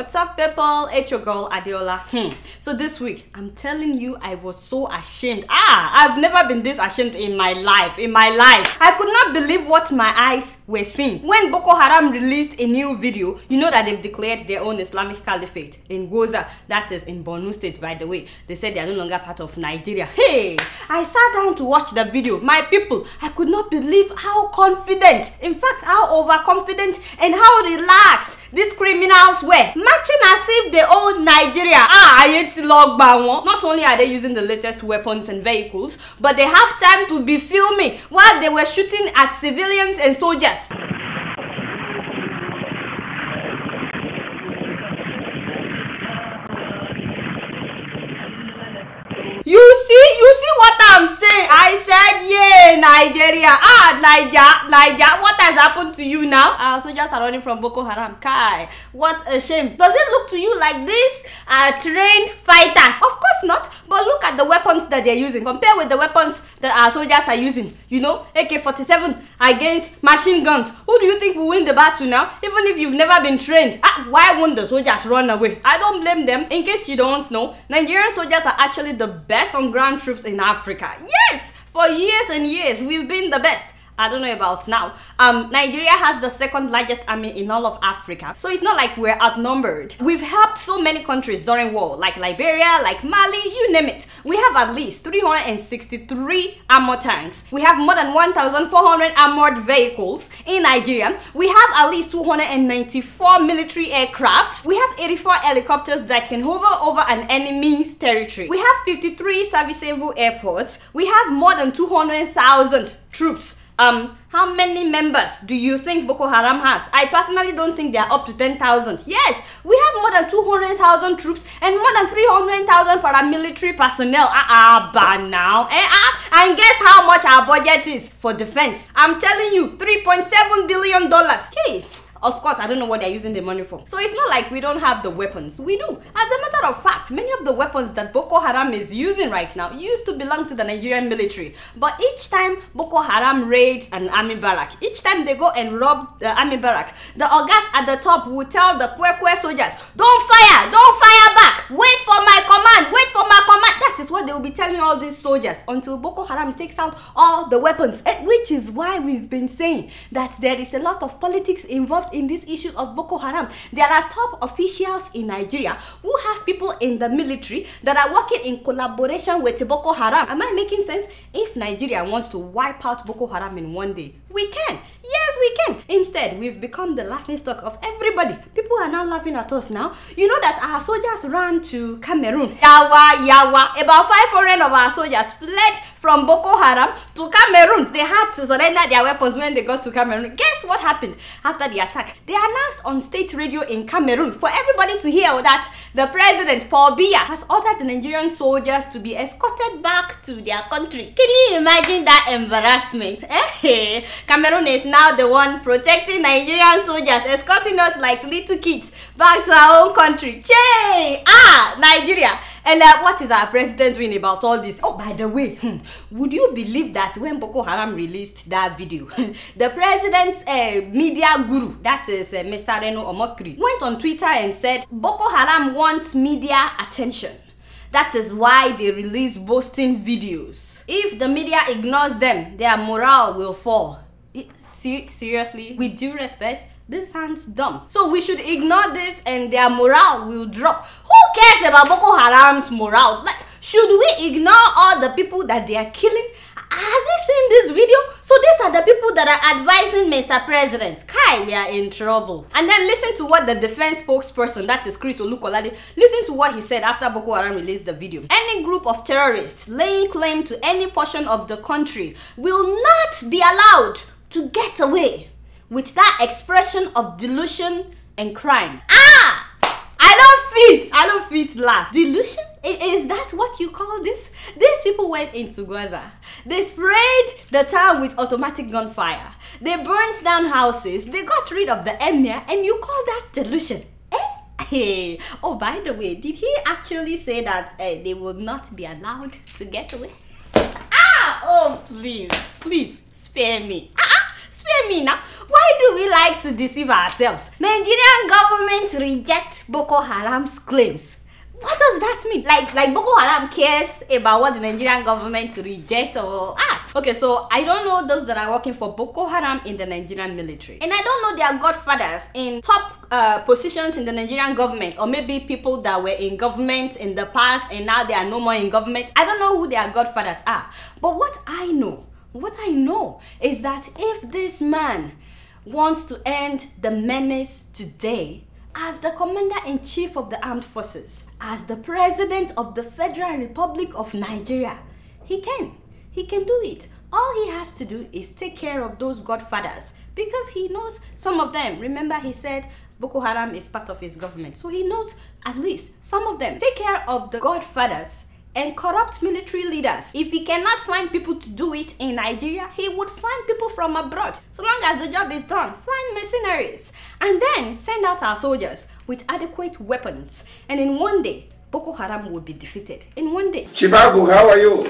What's up, people? It's your girl Adeola. So this week, I'm telling you, I was so ashamed. I've never been this ashamed in my life. I could not believe what my eyes were seeing. When Boko Haram released a new video, you know that they've declared their own Islamic caliphate in Goza, that is in Borno State, by the way. They said they are no longer part of Nigeria. Hey, I sat down to watch the video. My people, I could not believe how confident, in fact, how overconfident and how relaxed these criminals were, matching as if they own Nigeria. Not only are they using the latest weapons and vehicles, but they have time to be filming while they were shooting at civilians and soldiers. You see what I'm saying? I said, yeah, Nigeria. Niger. What has happened to you now? Our soldiers are running from Boko Haram. Kai, what a shame. Does it look to you like these are trained fighters? Of course not. But look at the weapons that they're using. Compare with the weapons that our soldiers are using. You know, AK-47 against machine guns. Who do you think will win the battle now? Even if you've never been trained. Why won't the soldiers run away? I don't blame them. In case you don't know, Nigerian soldiers are actually the best on-ground troops in Africa. Yes! For years and years, we've been the best. I don't know about now. Nigeria has the second largest army in all of Africa. So it's not like we're outnumbered. We've helped so many countries during war, like Liberia, like Mali, you name it. We have at least 363 armored tanks. We have more than 1,400 armored vehicles in Nigeria. We have at least 294 military aircraft. We have 84 helicopters that can hover over an enemy's territory. We have 53 serviceable airports. We have more than 200,000 troops. How many members do you think Boko Haram has? I personally don't think they are up to 10,000. Yes, we have more than 200,000 troops and more than 300,000 paramilitary personnel. But now, and guess how much our budget is for defense? I'm telling you, $3.7 billion. Hey. Of course, I don't know what they're using the money for. So it's not like we don't have the weapons. We do. As a matter of fact, many of the weapons that Boko Haram is using right now used to belong to the Nigerian military. But each time Boko Haram raids an army barrack, each time they go and rob the army barrack, the ogas at the top will tell the Kwekwe soldiers, don't fire back, wait for my command, wait for my command. That is what they will be telling all these soldiers until Boko Haram takes out all the weapons. Which is why we've been saying that there is a lot of politics involved in this issue of Boko Haram. There are top officials in Nigeria who have people in the military that are working in collaboration with Boko Haram. Am I making sense? If Nigeria wants to wipe out Boko Haram in one day, we can. Yes, we can. Instead, we've become the laughingstock of everybody. People are now laughing at us now. You know that our soldiers ran to Cameroon. Yawa. About 500 of our soldiers fled from Boko Haram to Cameroon. They had to surrender their weapons when they got to Cameroon. Guess what happened after the attack? They announced on state radio in Cameroon for everybody to hear that the president, Paul Biya, has ordered the Nigerian soldiers to be escorted back to their country. Can you imagine that embarrassment? Cameroon is now the one protecting Nigerian soldiers, escorting us like little kids back to our own country. Nigeria. And what is our president doing about all this? Oh, by the way, would you believe that when Boko Haram released that video, the president's media guru, that is Mr. Reno Omokri, went on Twitter and said, Boko Haram wants media attention. That is why they release boasting videos. If the media ignores them, their morale will fall. Seriously, with due respect, this sounds dumb. So we should ignore this and their morale will drop. Who cares about Boko Haram's morals? Like, should we ignore all the people that they are killing? Has he seen this video? So these are the people that are advising Mr. President. Kai, we are in trouble. And then listen to what the defense spokesperson, that is Chris Olukolade, listen to what he said after Boko Haram released the video. Any group of terrorists laying claim to any portion of the country will not be allowed to get away with that expression of delusion and crime. I don't fit laugh. Delusion? Is that what you call this? These people went into Gaza. They sprayed the town with automatic gunfire. They burnt down houses. They got rid of the emir, and you call that delusion? Hey. Oh, by the way, did he actually say that they will not be allowed to get away? Oh, please spare me. Spare me now. Why do we like to deceive ourselves? Nigerian government reject Boko Haram's claims. What does that mean? Like Boko Haram cares about what the Nigerian government reject or act? Okay, so I don't know those that are working for Boko Haram in the Nigerian military. And I don't know their godfathers in top positions in the Nigerian government, or maybe people that were in government in the past and now they are no more in government. I don't know who their godfathers are. But what I know is that if this man wants to end the menace today, as the commander-in-chief of the armed forces, as the president of the Federal Republic of Nigeria, he can do it. All he has to do is take care of those godfathers, because he knows some of them. Remember, he said Boko Haram is part of his government, so he knows at least some of them. Take care of the godfathers and corrupt military leaders. If he cannot find people to do it in Nigeria, he would find people from abroad. So long as the job is done, find mercenaries and then send out our soldiers with adequate weapons. And in one day, Boko Haram would be defeated. In one day. Chibago, how are you?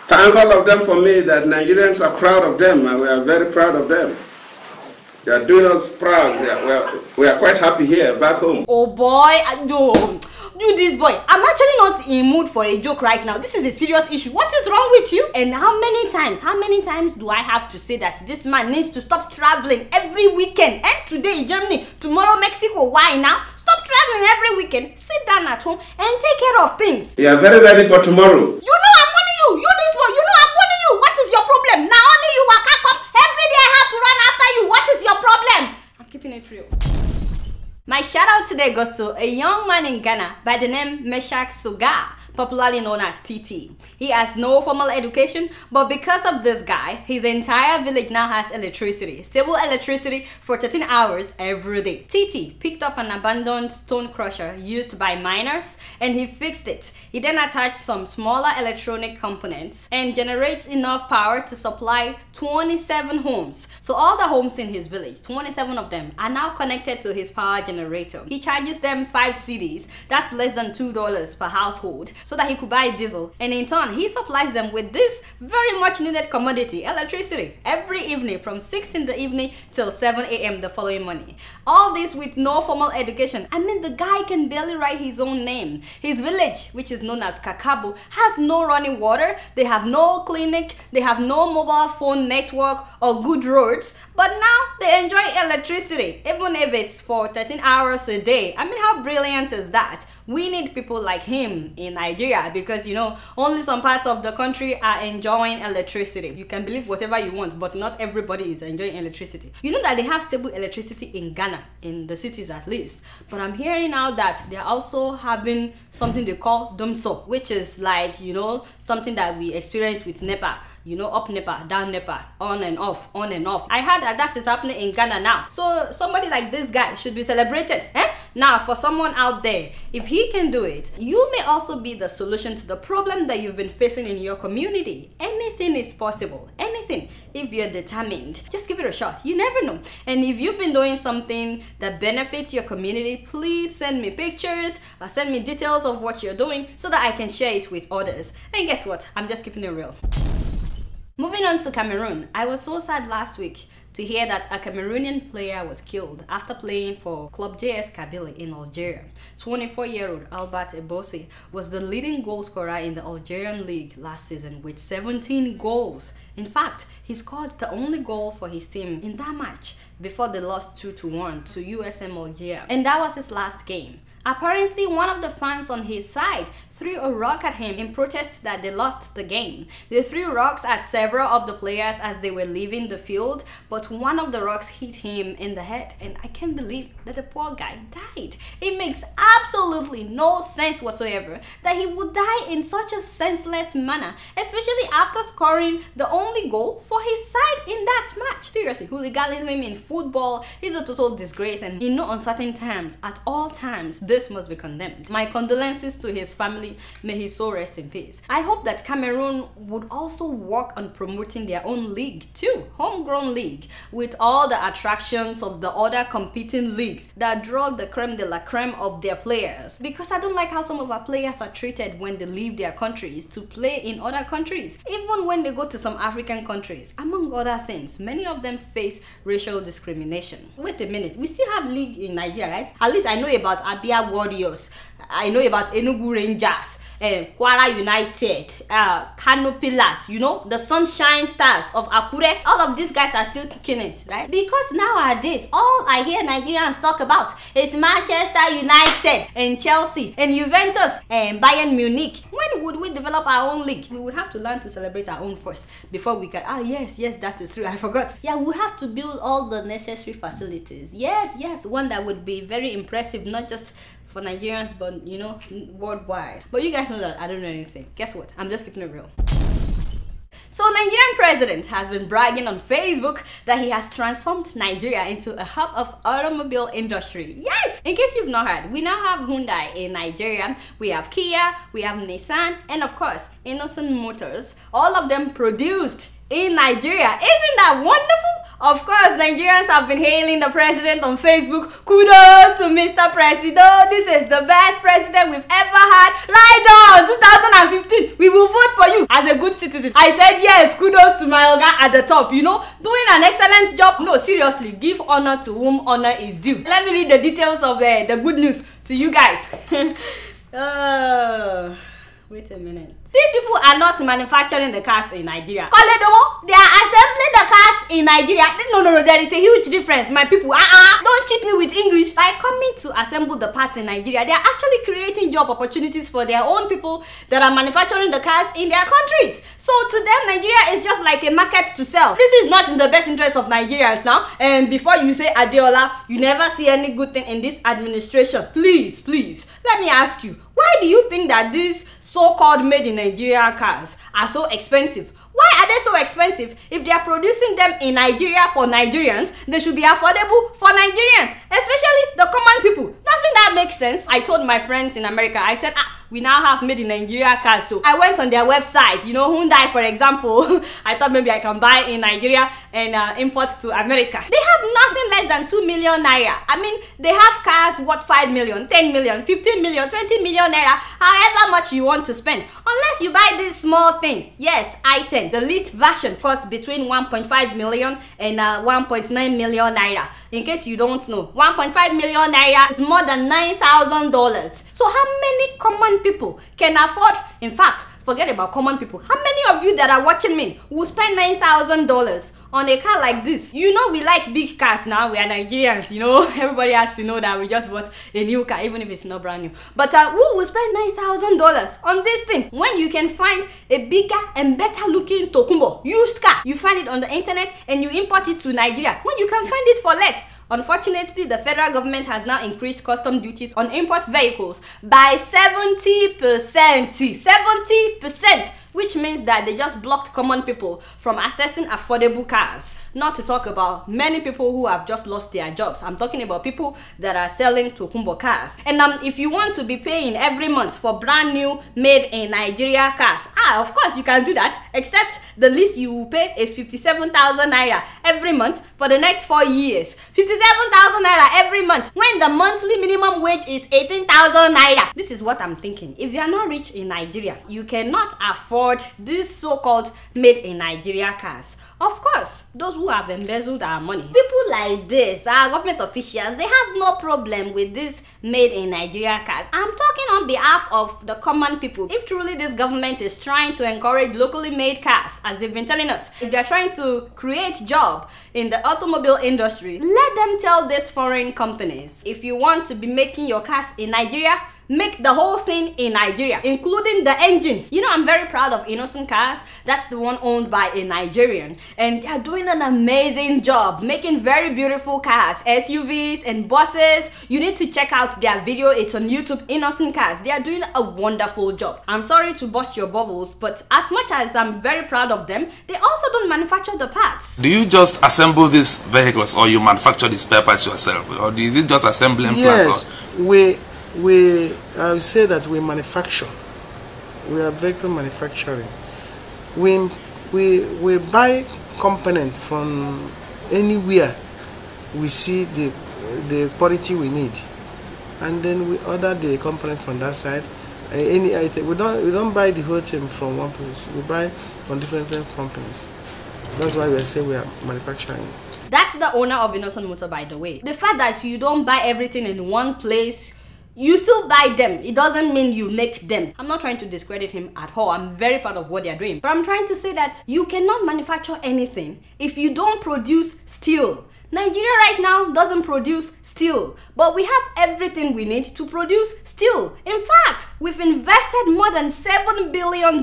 Thank all of them for me that Nigerians are proud of them, and we are very proud of them. They are doing us proud. We are quite happy here back home. Oh boy, no. You this boy, I'm actually not in mood for a joke right now. This is a serious issue. What is wrong with you? And how many times do I have to say that this man needs to stop traveling every weekend? And today Germany, tomorrow Mexico. Why now? Stop traveling every weekend. Sit down at home and take care of things. You are very ready for tomorrow. You know I'm warning you. You this boy, you know I'm warning you. What is your problem? Now only you waka come. Every day I have to run after you. What is your problem? I'm keeping it real. My shout out today goes to a young man in Ghana by the name Meshack Sogah, popularly known as TT. He has no formal education, but because of this guy, his entire village now has electricity, stable electricity for 13 hours every day. TT picked up an abandoned stone crusher used by miners and he fixed it. He then attached some smaller electronic components and generates enough power to supply 27 homes. So all the homes in his village, 27 of them, are now connected to his power generator. He charges them 5 cedis, that's less than $2 per household, so that he could buy diesel, and in turn he supplies them with this very much needed commodity, electricity, every evening from 6 in the evening till 7 a.m. the following morning. All this with no formal education. I mean, the guy can barely write his own name. His village, which is known as Kakabu, has no running water, they have no clinic, they have no mobile phone network or good roads, but now they enjoy electricity, even if it's for 13 hours a day. I mean, how brilliant is that? We need people like him in Nigeria, because you know, only some parts of the country are enjoying electricity. You can believe whatever you want, but not everybody is enjoying electricity. You know that they have stable electricity in Ghana, in the cities at least, but I'm hearing now that they're also having something they call dumso, which is like, you know, something that we experience with NEPA. You know, up NEPA, down NEPA, on and off, on and off. I heard that is happening in Ghana now. So somebody like this guy should be celebrated. Now, for someone out there, if he can do it, you may also be the solution to the problem that you've been facing in your community. Anything is possible. Anything. If you're determined, just give it a shot. You never know. And if you've been doing something that benefits your community, please send me pictures or send me details of what you're doing so that I can share it with others. And guess what? I'm just keeping it real. Moving on to Cameroon, I was so sad last week to hear that a Cameroonian player was killed after playing for Club JS Kabylie in Algeria. 24-year-old Albert Ebosse was the leading goal scorer in the Algerian league last season with 17 goals. In fact, he scored the only goal for his team in that match before they lost 2-1 to USM Algeria. And that was his last game. Apparently, one of the fans on his side threw a rock at him in protest that they lost the game. They threw rocks at several of the players as they were leaving the field, but one of the rocks hit him in the head, and I can't believe that the poor guy died. It makes absolutely no sense whatsoever that he would die in such a senseless manner, especially after scoring the only goal for his side in that match. Seriously, hooliganism in football is a total disgrace, and in no uncertain terms, at all times, this must be condemned. My condolences to his family. May his soul rest in peace. I hope that Cameroon would also work on promoting their own league too, homegrown league, with all the attractions of the other competing leagues that draw the creme de la creme uniform of their players, because I don't like how some of our players are treated when they leave their countries to play in other countries. Even when they go to some African countries, among other things, many of them face racial discrimination. Wait a minute, we still have league in Nigeria, right? At least I know about Abia Warriors, I know about Enugu Rangers, Kwara United, Kano Pillars, you know, the Sunshine Stars of Akure. All of these guys are still kicking it, right? Because nowadays, all I hear Nigerians talk about is Manchester United and Chelsea and Juventus and Bayern Munich. When would we develop our own league? We would have to learn to celebrate our own first before we can. Yes, that is true. I forgot. Yeah, we have to build all the necessary facilities. Yes, one that would be very impressive, not just for Nigerians, but you know, worldwide. But you guys know that I don't know anything. Guess what? I'm just keeping it real. So Nigerian president has been bragging on Facebook that he has transformed Nigeria into a hub of automobile industry. Yes! In case you've not heard, we now have Hyundai in Nigeria, we have Kia, we have Nissan, and of course, Innocent Motors. All of them produced in Nigeria. Isn't that wonderful? Of course, Nigerians have been hailing the president on Facebook. Kudos to Mr. President. This is the best president we've ever had. Right on, 2015. We will vote for you as a good citizen. I said yes, kudos to my Oga at the top, you know, doing an excellent job. No, seriously, give honor to whom honor is due. Let me read the details of the good news to you guys. Wait a minute. These people are not manufacturing the cars in Nigeria. They are assembling the cars in Nigeria. No, there is a huge difference, my people. Don't cheat me with English. By coming to assemble the parts in Nigeria, they are actually creating job opportunities for their own people that are manufacturing the cars in their countries. So to them, Nigeria is just like a market to sell. This is not in the best interest of Nigerians now. And before you say Adeola, you never see any good thing in this administration. Please, let me ask you, why do you think that these so-called made in Nigeria cars are so expensive? Why are they so expensive? If they are producing them in Nigeria for Nigerians, they should be affordable for Nigerians, especially the common people. Doesn't that make sense? I told my friends in America, I said, we now have made in Nigeria cars. So I went on their website, you know, Hyundai for example. I thought maybe I can buy in Nigeria and import to America. They have nothing less than 2 million naira. I mean, they have cars worth 5 million, 10 million, 15 million, 20 million naira, however much you want to spend. Unless you buy this small thing. Yes, i10. The least version costs between 1.5 million and 1.9 million naira. In case you don't know, 1.5 million naira is more than $9,000. So how many common people can afford? In fact, forget about common people. How many of you that are watching me will spend $9,000 on a car like this? You know we like big cars now. We are Nigerians, you know. Everybody has to know that we just bought a new car, even if it's not brand new. But who will spend $9,000 on this thing when you can find a bigger and better looking Tokumbo used car? You find it on the internet and you import it to Nigeria when you can find it for less. Unfortunately, the federal government has now increased custom duties on import vehicles by 70%. 70%! Which means that they just blocked common people from accessing affordable cars. Not to talk about many people who have just lost their jobs. I'm talking about people that are selling Tokumbo cars. And if you want to be paying every month for brand new made in Nigeria cars, of course you can do that, except the least you will pay is 57,000 naira every month for the next 4 years. 57,000 naira every month when the monthly minimum wage is 18,000 naira. This is what I'm thinking. If you are not rich in Nigeria, you cannot afford these so-called made in Nigeria cars. Of course, those who have embezzled our money. People like this, our government officials, they have no problem with this made in Nigeria cars. I'm talking on behalf of the common people. If truly this government is trying to encourage locally made cars, as they've been telling us, if they're trying to create job in the automobile industry, let them tell these foreign companies, if you want to be making your cars in Nigeria, make the whole thing in Nigeria, including the engine. You know, I'm very proud of Innocent Cars. That's the one owned by a Nigerian. And they're doing an amazing job making very beautiful cars, SUVs and buses. You need to check out their video. It's on YouTube, Innocent Cars. They are doing a wonderful job. I'm sorry to burst your bubbles, but as much as I'm very proud of them, they also don't manufacture the parts. Do you just assemble these vehicles, or you manufacture the spare parts yourself? Or is it just assembling plants? Yes, we say that we manufacture. We are vehicle manufacturing. We buy components from anywhere we see the quality we need. and then we order the component from that side. Any item, we don't buy the whole thing from one place. We buy from different companies. That's why we say we are manufacturing. That's the owner of Innocent Motor, by the way. The fact that you don't buy everything in one place, you still buy them, it doesn't mean you make them. I'm not trying to discredit him at all. I'm very proud of what they're doing. But I'm trying to say that you cannot manufacture anything if you don't produce steel. Nigeria right now doesn't produce steel, but we have everything we need to produce steel. In fact, we've invested more than $7 billion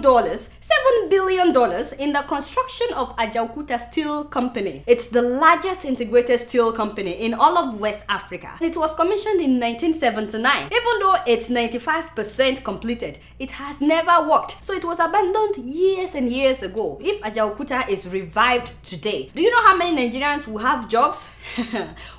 in the construction of Ajaokuta Steel Company. It's the largest integrated steel company in all of West Africa. It was commissioned in 1979. Even though it's 95% completed, it has never worked. So it was abandoned years and years ago. If Ajaokuta is revived today, do you know how many Nigerians will have jobs?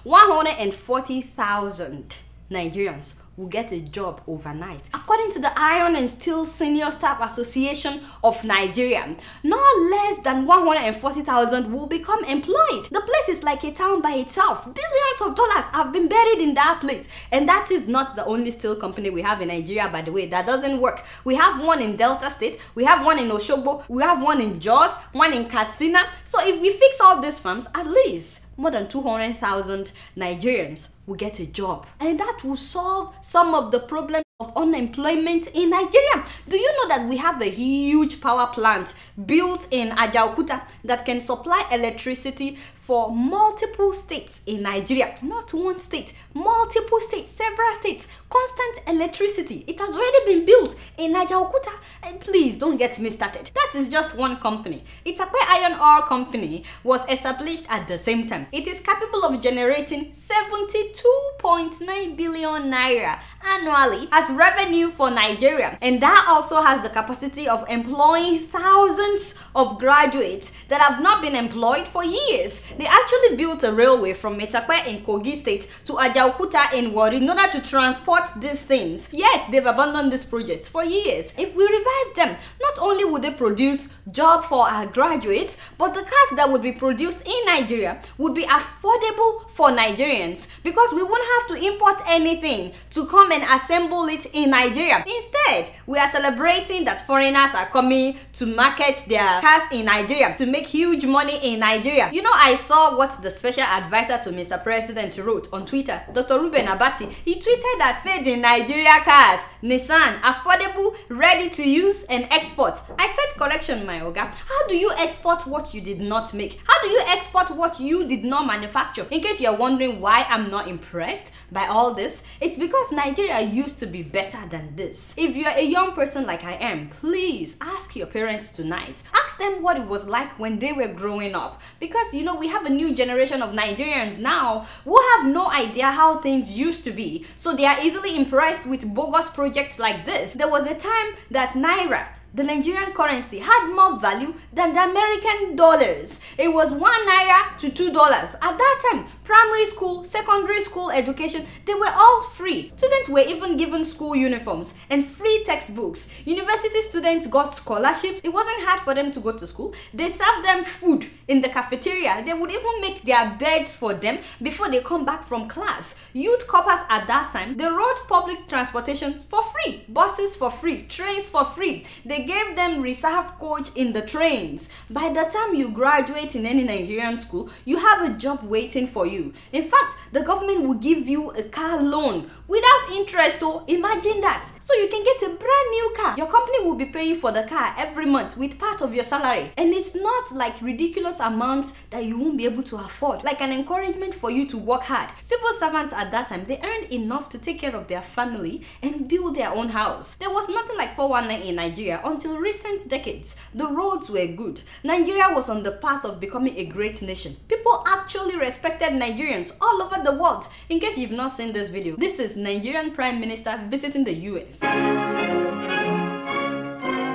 140,000 Nigerians will get a job overnight. According to the Iron and Steel Senior Staff Association of Nigeria, no less than 140,000 will become employed. The place is like a town by itself. Billions of dollars have been buried in that place. And that is not the only steel company we have in Nigeria, by the way. That doesn't work. We have one in Delta State, we have one in Oshogbo, we have one in Jos, one in Katsina. So if we fix all these farms, at least more than 200,000 Nigerians will get a job. And that will solve some of the problems of unemployment in Nigeria. Do you know that we have a huge power plant built in Ajaokuta that can supply electricity for multiple states in Nigeria? Not one state, multiple states, several states, constant electricity. It has already been built in Ajaokuta. And please don't get me started. That is just one company. Itakwe Iron Ore Company was established at the same time. It is capable of generating 72.9 billion naira annually as revenue for Nigeria, and that also has the capacity of employing thousands of graduates that have not been employed for years. They actually built a railway from Metakwe in Kogi State to Ajaokuta in Warri in order to transport these things. Yet they've abandoned these projects for years. If we revive them, not only would they produce jobs for our graduates, but the cars that would be produced in Nigeria would be affordable for Nigerians, because we won't have to import anything to come and assemble it in Nigeria. Instead, we are celebrating that foreigners are coming to market their cars in Nigeria to make huge money in Nigeria. You know, I saw what the special advisor to Mr. President wrote on Twitter, Dr. Ruben Abati. He tweeted that made in Nigeria cars, Nissan, affordable, ready to use and export. I said, correction, my Oga. How do you export what you did not make? How do you export what you did not manufacture? In case you're wondering why I'm not impressed by all this, it's because Nigeria used to be better than this. If you're a young person like I am, please ask your parents tonight. Ask them what it was like when they were growing up. Because, you know, we have a new generation of Nigerians now who have no idea how things used to be. So they are easily impressed with bogus projects like this. There was a time that Naira, the Nigerian currency, had more value than the American dollars. It was 1 naira to $2. At that time, primary school, secondary school education, they were all free. Students were even given school uniforms and free textbooks. University students got scholarships. It wasn't hard for them to go to school. They served them food in the cafeteria. They would even make their beds for them before they come back from class. Youth corpers at that time, they rode public transportation for free, buses for free, trains for free. They gave them reserve coach in the trains. By the time you graduate in any Nigerian school, you have a job waiting for you. In fact, the government will give you a car loan without interest. Oh, imagine that. So you can get a brand new car. Your company will be paying for the car every month with part of your salary. And it's not like ridiculous amounts that you won't be able to afford. Like an encouragement for you to work hard. Civil servants at that time, they earned enough to take care of their family and build their own house. There was nothing like 419 in Nigeria until recent decades. The roads were good. Nigeria was on the path of becoming a great nation. People actually respected Nigerians all over the world. In case you've not seen this video, this is Nigerian Prime Minister visiting the US.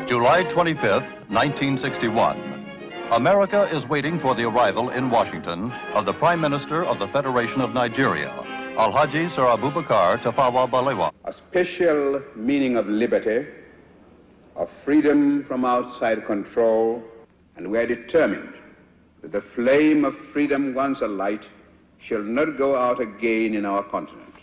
July 25th, 1961. America is waiting for the arrival in Washington of the Prime Minister of the Federation of Nigeria, Alhaji Sir Abubakar Tafawa Balewa. A special meaning of liberty, of freedom from outside control, and we are determined that the flame of freedom once alight shall not go out again in our continent.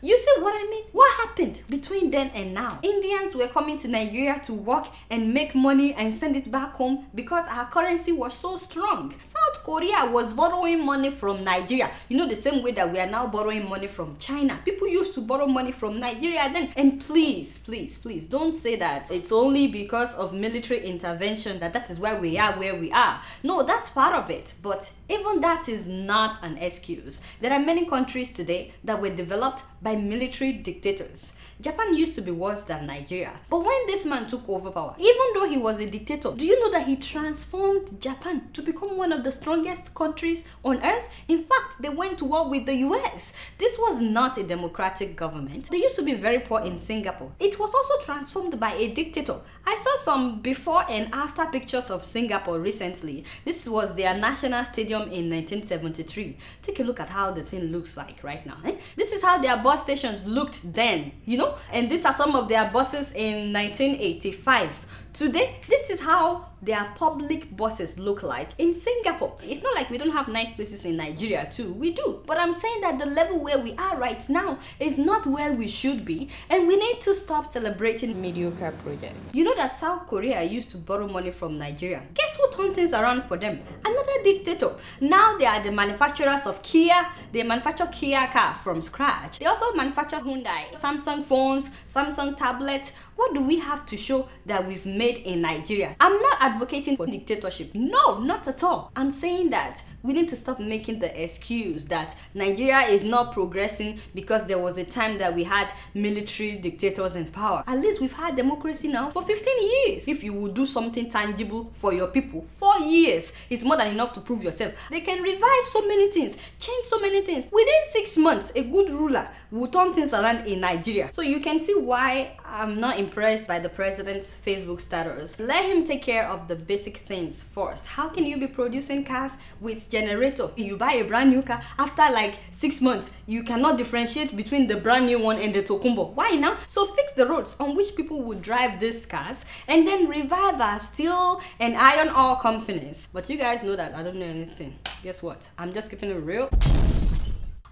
You see what I mean? What happened between then and now? Indians were coming to Nigeria to work and make money and send it back home because our currency was so strong. South Korea was borrowing money from Nigeria. You know, the same way that we are now borrowing money from China. People used to borrow money from Nigeria then. And please, please, please don't say that it's only because of military intervention that is why we are where we are. No, that's part of it. But even that is not an excuse. There are many countries today that were developed by military dictators. Japan used to be worse than Nigeria. But when this man took over power, even though he was a dictator, do you know that he transformed Japan to become one of the strongest countries on earth? In fact, they went to war with the US. This was not a democratic government. They used to be very poor in Singapore. It was also transformed by a dictator. I saw some before and after pictures of Singapore recently. This was their national stadium in 1973. Take a look at how the thing looks like right now. This is how their bus stations looked then, you know? And these are some of their buses in 1985. Today, this is how their public buses look like in Singapore. It's not like we don't have nice places in Nigeria too. We do. But I'm saying that the level where we are right now is not where we should be, and we need to stop celebrating mediocre projects. You know that South Korea used to borrow money from Nigeria. Guess who turned things around for them? Another dictator. Now they are the manufacturers of Kia. They manufacture Kia car from scratch. They also manufacture Hyundai, Samsung phones, Samsung tablets. What do we have to show that we've made in Nigeria? I'm not advocating for dictatorship. No, not at all. I'm saying that we need to stop making the excuse that Nigeria is not progressing because there was a time that we had military dictators in power. At least we've had democracy now for 15 years. If you will do something tangible for your people, 4 years is more than enough to prove yourself. They can revive so many things, change so many things. Within 6 months, a good ruler will turn things around in Nigeria. So you can see why I'm not impressed by the president's Facebook status. Let him take care of the basic things first. How can you be producing cars with generator? You buy a brand new car, after like 6 months, you cannot differentiate between the brand new one and the Tokumbo. Why now? So fix the roads on which people would drive these cars and then revive our steel and iron ore companies. But you guys know that I don't know anything. Guess what? I'm just keeping it real.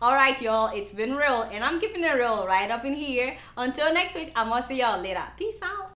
Alright y'all, it's been real and I'm keeping it real right up in here. Until next week, I'm gonna see y'all later. Peace out.